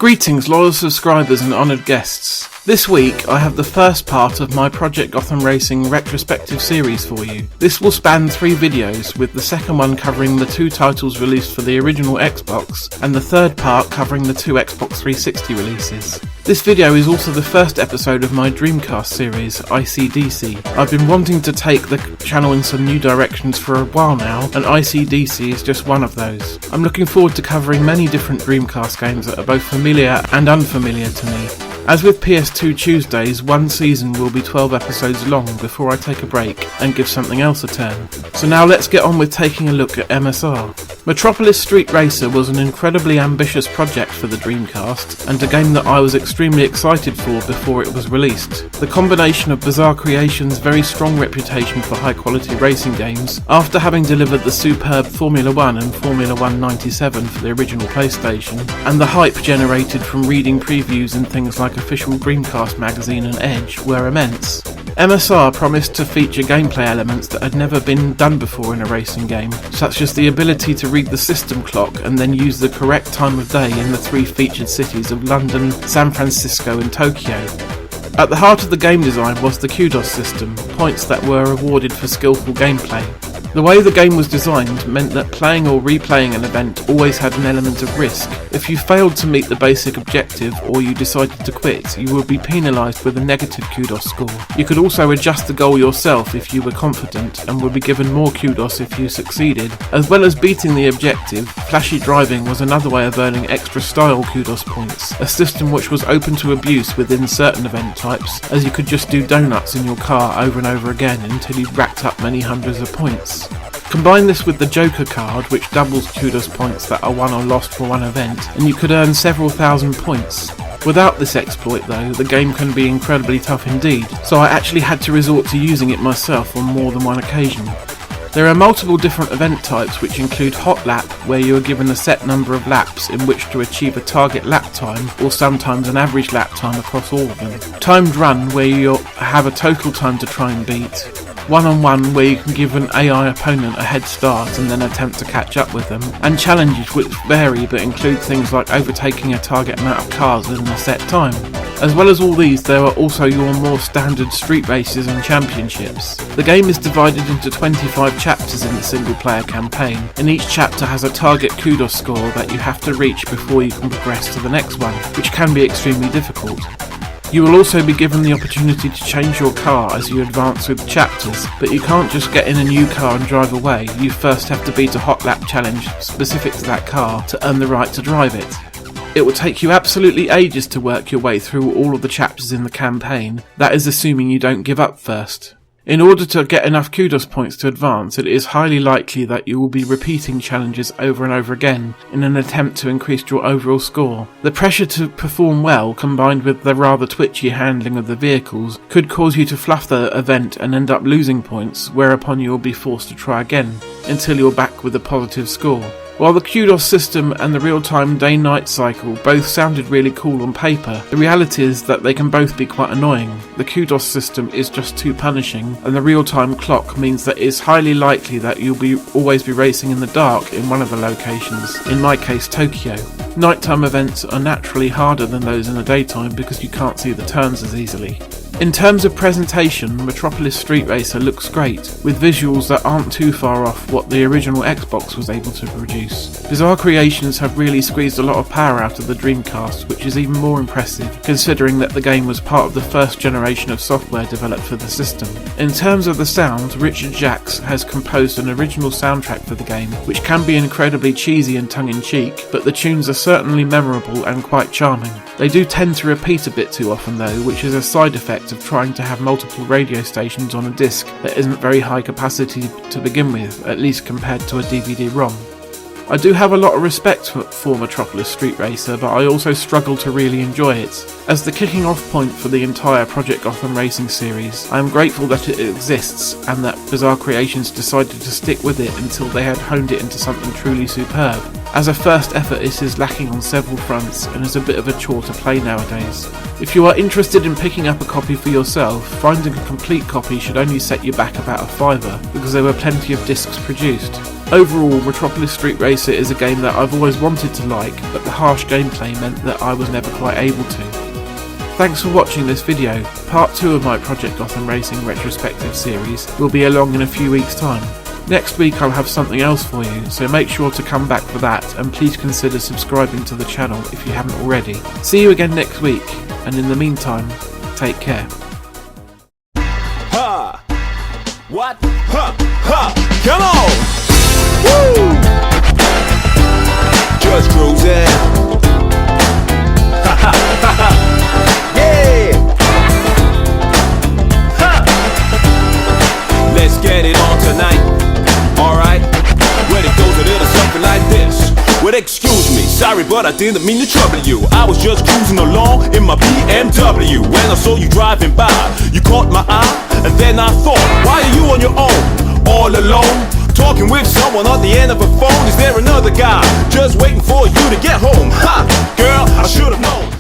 Greetings loyal subscribers and honoured guests. This week I have the first part of my Project Gotham Racing retrospective series for you. This will span 3 videos, with the second one covering the 2 titles released for the original Xbox and the third part covering the 2 Xbox 360 releases. This video is also the first episode of my Dreamcast series, ICDC. I've been wanting to take the channel in some new directions for a while now, and ICDC is just one of those. I'm looking forward to covering many different Dreamcast games that are both familiar and unfamiliar to me. As with PS2 Tuesdays, one season will be 12 episodes long before I take a break and give something else a turn. So now let's get on with taking a look at MSR. Metropolis Street Racer was an incredibly ambitious project for the Dreamcast, and a game that I was extremely excited for before it was released. The combination of Bizarre Creations' very strong reputation for high quality racing games, after having delivered the superb Formula 1 and Formula 1 97 for the original PlayStation, and the hype generated from reading previews in things like official Dreamcast magazine and Edge were immense. MSR promised to feature gameplay elements that had never been done before in a racing game, such as the ability to read the system clock and then use the correct time of day in the 3 featured cities of London, San Francisco and Tokyo. At the heart of the game design was the kudos system, points that were awarded for skillful gameplay. The way the game was designed meant that playing or replaying an event always had an element of risk. If you failed to meet the basic objective or you decided to quit, you would be penalised with a negative kudos score. You could also adjust the goal yourself if you were confident and would be given more kudos if you succeeded. As well as beating the objective, flashy driving was another way of earning extra style kudos points, a system which was open to abuse within certain event types, as you could just do donuts in your car over and over again until you racked up many hundreds of points. Combine this with the Joker card, which doubles kudos points that are won or lost for one event, and you could earn several thousand points. Without this exploit though, the game can be incredibly tough indeed, so I actually had to resort to using it myself on more than one occasion. There are multiple different event types, which include Hot Lap, where you are given a set number of laps in which to achieve a target lap time, or sometimes an average lap time across all of them. Timed Run, where you have a total time to try and beat. One-on-one, where you can give an AI opponent a head start and then attempt to catch up with them, and challenges which vary but include things like overtaking a target amount of cars within a set time. As well as all these, there are also your more standard street races and championships. The game is divided into 25 chapters in the single player campaign, and each chapter has a target kudos score that you have to reach before you can progress to the next one, which can be extremely difficult. You will also be given the opportunity to change your car as you advance through the chapters, but you can't just get in a new car and drive away. You first have to beat a hot lap challenge specific to that car to earn the right to drive it. It will take you absolutely ages to work your way through all of the chapters in the campaign, that is assuming you don't give up first. In order to get enough kudos points to advance, it is highly likely that you will be repeating challenges over and over again in an attempt to increase your overall score. The pressure to perform well, combined with the rather twitchy handling of the vehicles, could cause you to fluff the event and end up losing points, whereupon you will be forced to try again, until you're back with a positive score. While the kudos system and the real-time day-night cycle both sounded really cool on paper, the reality is that they can both be quite annoying. The kudos system is just too punishing, and the real-time clock means that it's highly likely that you'll always be racing in the dark in one of the locations, in my case Tokyo. Nighttime events are naturally harder than those in the daytime because you can't see the turns as easily. In terms of presentation, Metropolis Street Racer looks great, with visuals that aren't too far off what the original Xbox was able to produce. Bizarre Creations have really squeezed a lot of power out of the Dreamcast, which is even more impressive considering that the game was part of the first generation of software developed for the system. In terms of the sound, Richard Jacques has composed an original soundtrack for the game, which can be incredibly cheesy and tongue-in-cheek, but the tunes are certainly memorable and quite charming. They do tend to repeat a bit too often though, which is a side effect of trying to have multiple radio stations on a disc that isn't very high capacity to begin with, at least compared to a DVD-ROM. I do have a lot of respect for Metropolis Street Racer, but I also struggle to really enjoy it. As the kicking off point for the entire Project Gotham Racing series, I am grateful that it exists and that Bizarre Creations decided to stick with it until they had honed it into something truly superb. As a first effort, it is lacking on several fronts and is a bit of a chore to play nowadays. If you are interested in picking up a copy for yourself, finding a complete copy should only set you back about a £5 because there were plenty of discs produced. Overall, Metropolis Street Racer is a game that I've always wanted to like, but the harsh gameplay meant that I was never quite able to. Thanks for watching this video. Part 2 of my Project Gotham Racing retrospective series will be along in a few weeks' time. Next week I'll have something else for you, so make sure to come back for that, and please consider subscribing to the channel if you haven't already. See you again next week, and in the meantime, take care. Ha! What? Ha! Ha! Come on! Woo! Just cruising. Ha ha ha ha! Yeah! Ha! Let's get it on tonight. Alright? Well, it goes a little something like this. Well, excuse me, sorry, but I didn't mean to trouble you. I was just cruising along in my BMW when I saw you driving by. You caught my eye, and then I thought, why are you on your own, all alone, talking with someone on the end of a phone? Is there another guy just waiting for you to get home? Ha! Girl, I should have known.